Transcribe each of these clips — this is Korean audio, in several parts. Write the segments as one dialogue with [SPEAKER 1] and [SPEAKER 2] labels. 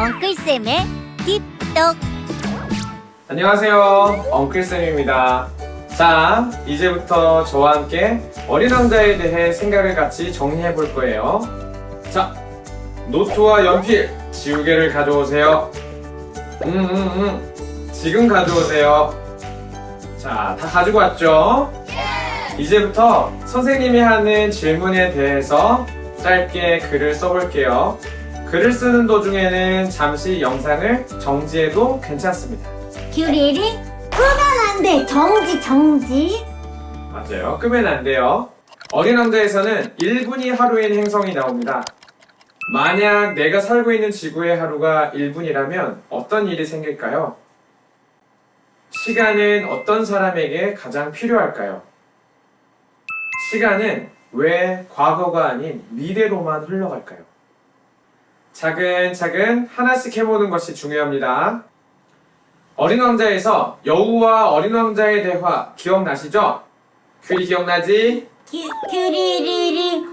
[SPEAKER 1] 엉클쌤의 팁떡.
[SPEAKER 2] 안녕하세요, 엉클쌤입니다. 자, 이제부터 저와 함께 어린 왕자에 대해 생각을 같이 정리해 볼 거예요. 자, 노트와 연필, 지우개를 가져오세요. 지금 가져오세요. 자, 다 가지고 왔죠? 이제부터 선생님이 하는 질문에 대해서 짧게 글을 써볼게요. 글을 쓰는 도중에는 잠시 영상을 정지해도 괜찮습니다.
[SPEAKER 1] 큐리리 끄면 안 돼. 정지.
[SPEAKER 2] 맞아요. 끄면 안 돼요. 어린 왕자에서는 1분이 하루인 행성이 나옵니다. 만약 내가 살고 있는 지구의 하루가 1분이라면 어떤 일이 생길까요? 시간은 어떤 사람에게 가장 필요할까요? 시간은 왜 과거가 아닌 미래로만 흘러갈까요? 차근차근 하나씩 해보는 것이 중요합니다. 어린 왕자에서 여우와 어린 왕자의 대화 기억나시죠? 큐리 기억나지?
[SPEAKER 1] 큐리리리.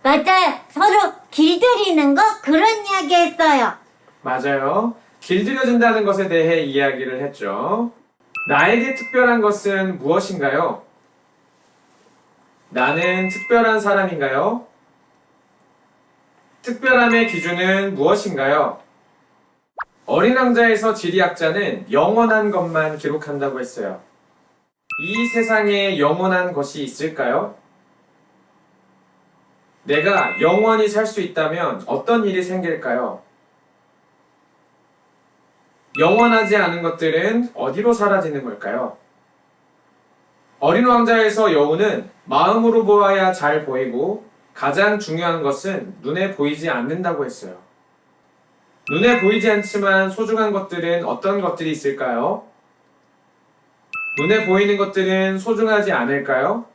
[SPEAKER 1] 맞아요. 서로 길들이는 거 그런 이야기 했어요.
[SPEAKER 2] 맞아요. 길들여진다는 것에 대해 이야기를 했죠. 나에게 특별한 것은 무엇인가요? 나는 특별한 사람인가요? 특별함의 기준은 무엇인가요? 어린 왕자에서 지리학자는 영원한 것만 기록한다고 했어요. 이 세상에 영원한 것이 있을까요? 내가 영원히 살 수 있다면 어떤 일이 생길까요? 영원하지 않은 것들은 어디로 사라지는 걸까요? 어린 왕자에서 여우는 마음으로 보아야 잘 보이고 가장 중요한 것은 눈에 보이지 않는다고 했어요. 눈에 보이지 않지만 소중한 것들은 어떤 것들이 있을까요? 눈에 보이는 것들은 소중하지 않을까요?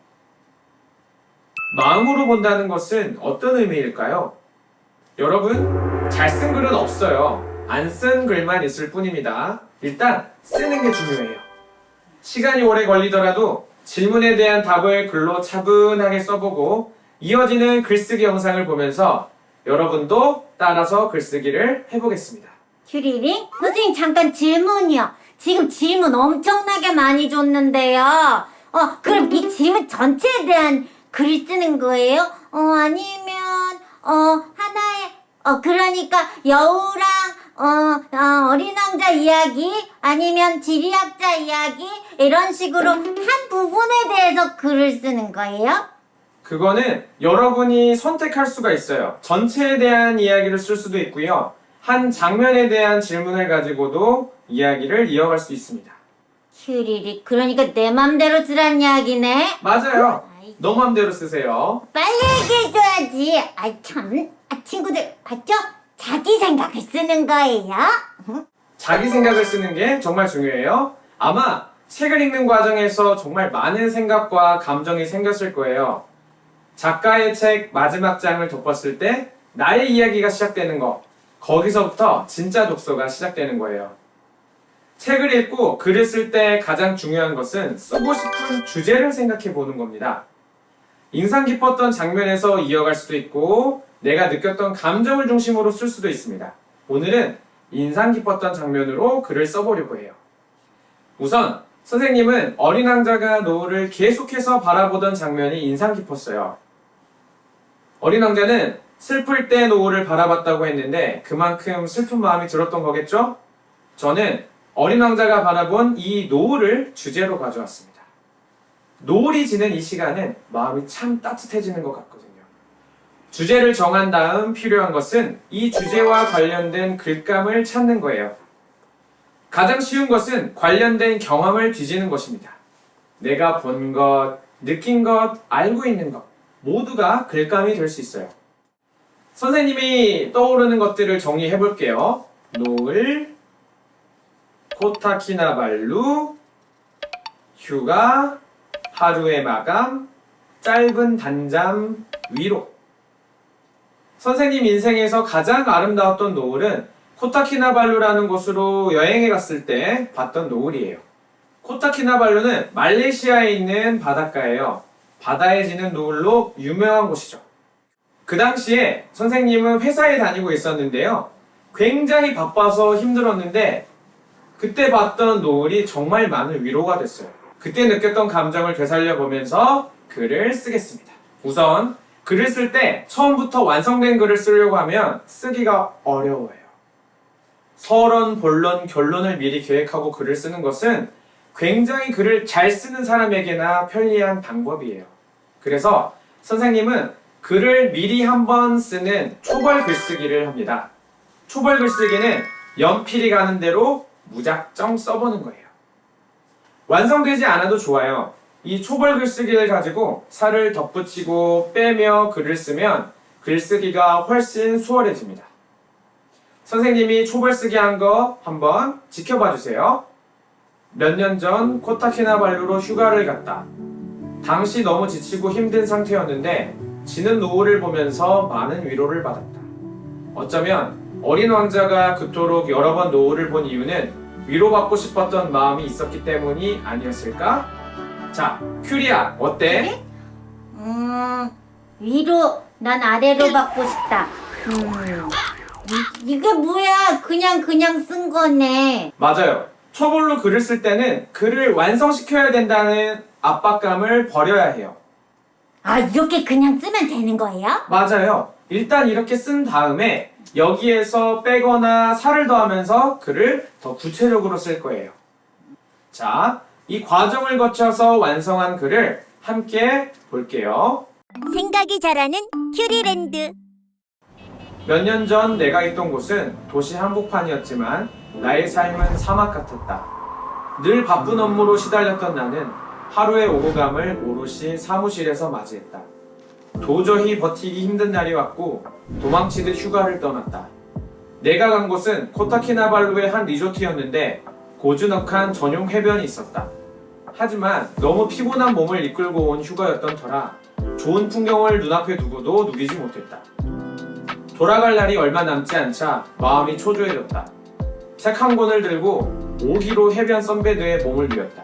[SPEAKER 2] 마음으로 본다는 것은 어떤 의미일까요? 여러분, 잘 쓴 글은 없어요. 안 쓴 글만 있을 뿐입니다. 일단 쓰는 게 중요해요. 시간이 오래 걸리더라도 질문에 대한 답을 글로 차분하게 써보고 이어지는 글쓰기 영상을 보면서 여러분도 따라서 글쓰기를 해보겠습니다.
[SPEAKER 1] 큐리리 선생님 잠깐 질문이요. 지금 질문 엄청나게 많이 줬는데요. 그럼 이 질문 전체에 대한 글을 쓰는 거예요? 아니면 하나의 그러니까 여우랑 어린 왕자 이야기 아니면 지리학자 이야기 이런 식으로 한 부분에 대해서 글을 쓰는 거예요?
[SPEAKER 2] 그거는 여러분이 선택할 수가 있어요. 전체에 대한 이야기를 쓸 수도 있고요. 한 장면에 대한 질문을 가지고도 이야기를 이어갈 수 있습니다.
[SPEAKER 1] 큐리리 그러니까 내 맘대로 쓰란 이야기네.
[SPEAKER 2] 맞아요. 너 맘대로 쓰세요.
[SPEAKER 1] 빨리 얘기해줘야지. 친구들 봤죠? 자기 생각을 쓰는 거예요.
[SPEAKER 2] 자기 생각을 쓰는 게 정말 중요해요. 아마 책을 읽는 과정에서 정말 많은 생각과 감정이 생겼을 거예요. 작가의 책 마지막 장을 덮었을 때 나의 이야기가 시작되는 거, 거기서부터 진짜 독서가 시작되는 거예요. 책을 읽고 글을 쓸 때 가장 중요한 것은 쓰고 싶은 주제를 생각해 보는 겁니다. 인상 깊었던 장면에서 이어갈 수도 있고 내가 느꼈던 감정을 중심으로 쓸 수도 있습니다. 오늘은 인상 깊었던 장면으로 글을 써보려고 해요. 우선 선생님은 어린 왕자가 노을을 계속해서 바라보던 장면이 인상 깊었어요. 어린 왕자는 슬플 때 노을을 바라봤다고 했는데 그만큼 슬픈 마음이 들었던 거겠죠? 저는 어린 왕자가 바라본 이 노을을 주제로 가져왔습니다. 노을이 지는 이 시간은 마음이 참 따뜻해지는 것 같거든요. 주제를 정한 다음 필요한 것은 이 주제와 관련된 글감을 찾는 거예요. 가장 쉬운 것은 관련된 경험을 뒤지는 것입니다. 내가 본 것, 느낀 것, 알고 있는 것 모두가 글감이 될 수 있어요. 선생님이 떠오르는 것들을 정리해 볼게요. 노을, 코타키나발루, 휴가, 하루의 마감, 짧은 단잠, 위로. 선생님 인생에서 가장 아름다웠던 노을은 코타키나발루라는 곳으로 여행에 갔을 때 봤던 노을이에요. 코타키나발루는 말레이시아에 있는 바닷가예요. 바다에 지는 노을로 유명한 곳이죠. 그 당시에 선생님은 회사에 다니고 있었는데요. 굉장히 바빠서 힘들었는데 그때 봤던 노을이 정말 많은 위로가 됐어요. 그때 느꼈던 감정을 되살려보면서 글을 쓰겠습니다. 우선 글을 쓸 때 처음부터 완성된 글을 쓰려고 하면 쓰기가 어려워요. 서론, 본론, 결론을 미리 계획하고 글을 쓰는 것은 굉장히 글을 잘 쓰는 사람에게나 편리한 방법이에요. 그래서 선생님은 글을 미리 한번 쓰는 초벌 글쓰기를 합니다. 초벌 글쓰기는 연필이 가는 대로 무작정 써보는 거예요. 완성되지 않아도 좋아요. 이 초벌 글쓰기를 가지고 살을 덧붙이고 빼며 글을 쓰면 글쓰기가 훨씬 수월해집니다. 선생님이 초벌 쓰기 한 거 한번 지켜봐 주세요. 몇 년 전 코타키나발루로 휴가를 갔다. 당시 너무 지치고 힘든 상태였는데 지는 노을을 보면서 많은 위로를 받았다. 어쩌면 어린 왕자가 그토록 여러 번 노을을 본 이유는 위로받고 싶었던 마음이 있었기 때문이 아니었을까? 자, 큐리야, 어때?
[SPEAKER 1] 위로, 난 아래로 받고 싶다. 이게 뭐야? 그냥 쓴 거네.
[SPEAKER 2] 맞아요. 초벌로 글을 쓸 때는 글을 완성시켜야 된다는 압박감을 버려야 해요.
[SPEAKER 1] 아, 이렇게 그냥 쓰면 되는 거예요?
[SPEAKER 2] 맞아요. 일단 이렇게 쓴 다음에 여기에서 빼거나 살을 더하면서 글을 더 구체적으로 쓸 거예요. 자, 이 과정을 거쳐서 완성한 글을 함께 볼게요.
[SPEAKER 1] 생각이 자라는 큐리랜드.
[SPEAKER 2] 몇 년 전 내가 있던 곳은 도시 한복판이었지만 나의 삶은 사막 같았다. 늘 바쁜 업무로 시달렸던 나는 하루의 오고감을 오롯이 사무실에서 맞이했다. 도저히 버티기 힘든 날이 왔고 도망치듯 휴가를 떠났다. 내가 간 곳은 코타키나발루의 한 리조트였는데 고즈넉한 전용 해변이 있었다. 하지만 너무 피곤한 몸을 이끌고 온 휴가였던 터라 좋은 풍경을 눈앞에 두고도 누리지 못했다. 돌아갈 날이 얼마 남지 않자 마음이 초조해졌다. 책 한 권을 들고 5기로 해변 선베드에 몸을 뉘었다.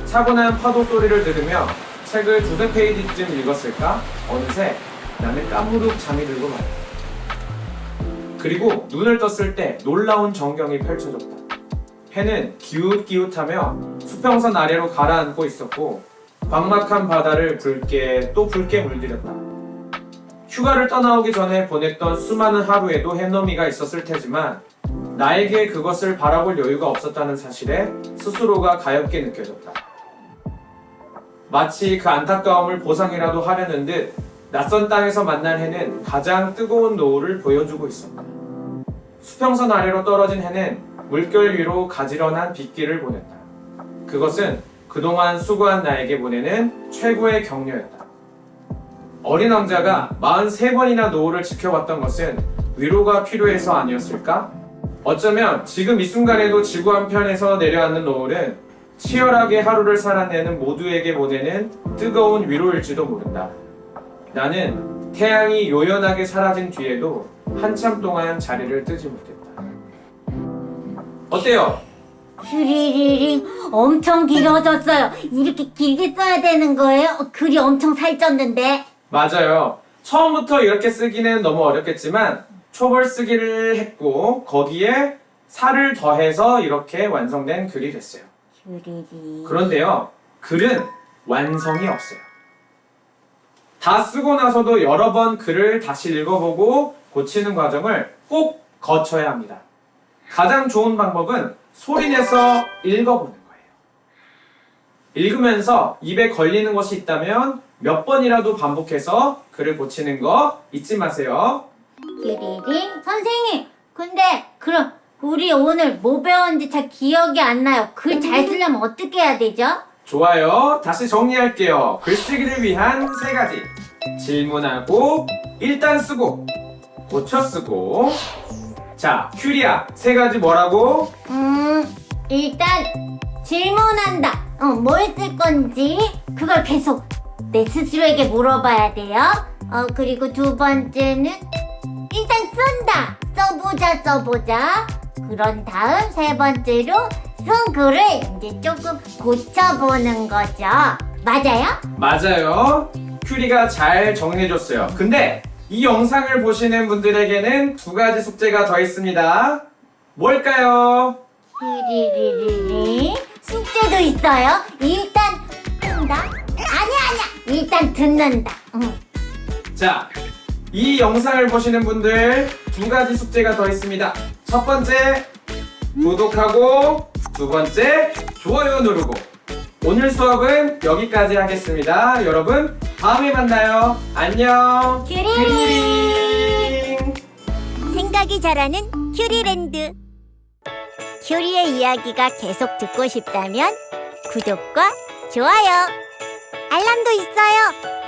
[SPEAKER 2] 차분한 파도 소리를 들으며 책을 두세 페이지쯤 읽었을까? 어느새 나는 까무룩 잠이 들고 말았다. 그리고 눈을 떴을 때 놀라운 전경이 펼쳐졌다. 해는 기웃기웃하며 수평선 아래로 가라앉고 있었고 광막한 바다를 붉게 또 붉게 물들였다. 휴가를 떠나오기 전에 보냈던 수많은 하루에도 해넘이가 있었을 테지만 나에게 그것을 바라볼 여유가 없었다는 사실에 스스로가 가엾게 느껴졌다. 마치 그 안타까움을 보상이라도 하려는 듯 낯선 땅에서 만난 해는 가장 뜨거운 노을을 보여주고 있었다. 수평선 아래로 떨어진 해는 물결 위로 가지런한 빗길을 보냈다. 그것은 그동안 수고한 나에게 보내는 최고의 격려였다. 어린 왕자가 43번이나 노을을 지켜봤던 것은 위로가 필요해서 아니었을까? 어쩌면 지금 이 순간에도 지구 한편에서 내려앉는 노을은 치열하게 하루를 살아내는 모두에게 보내는 뜨거운 위로일지도 모른다. 나는 태양이 요연하게 사라진 뒤에도 한참 동안 자리를 뜨지 못했다. 어때요?
[SPEAKER 1] 슈리리링 엄청 길어졌어요. 이렇게 길게 써야 되는 거예요? 글이 엄청 살쪘는데.
[SPEAKER 2] 맞아요. 처음부터 이렇게 쓰기는 너무 어렵겠지만 초벌 쓰기를 했고 거기에 살을 더해서 이렇게 완성된 글이 됐어요.
[SPEAKER 1] 슈리리.
[SPEAKER 2] 그런데요, 글은 완성이 없어요. 다 쓰고 나서도 여러 번 글을 다시 읽어보고 고치는 과정을 꼭 거쳐야 합니다. 가장 좋은 방법은 소리내서 읽어보는 거예요. 읽으면서 입에 걸리는 것이 있다면 몇 번이라도 반복해서 글을 고치는 거 잊지 마세요.
[SPEAKER 1] 슈리링. 선생님, 근데 그럼 우리 오늘 뭐 배웠는지 잘 기억이 안 나요. 글 잘 쓰려면 어떻게 해야 되죠?
[SPEAKER 2] 좋아요. 다시 정리할게요. 글쓰기를 위한 3가지. 질문하고, 일단 쓰고, 고쳐 쓰고. 자, 큐리야, 3가지 뭐라고?
[SPEAKER 1] 일단 질문한다. 뭘 쓸 건지 그걸 계속 내 스스로에게 물어봐야 돼요. 그리고 두 번째는 일단 쓴다. 써보자. 그런 다음 세 번째로 쓴 글을 이제 조금 고쳐보는 거죠. 맞아요?
[SPEAKER 2] 맞아요. 큐리가 잘 정리해줬어요. 근데 이 영상을 보시는 분들에게는 두 가지 숙제가 더 있습니다. 뭘까요?
[SPEAKER 1] 리리리리리. 숙제도 있어요? 일단 뜬다? 아니야. 일단 듣는다. 응.
[SPEAKER 2] 자, 이 영상을 보시는 분들 두 가지 숙제가 더 있습니다. 첫 번째, 구독하고 두 번째, 좋아요 누르고. 오늘 수업은 여기까지 하겠습니다. 여러분, 다음에 만나요. 안녕.
[SPEAKER 1] 큐리링.
[SPEAKER 3] 생각이 자라는 큐리랜드. 큐리의 이야기가 계속 듣고 싶다면 구독과 좋아요, 알람도 있어요.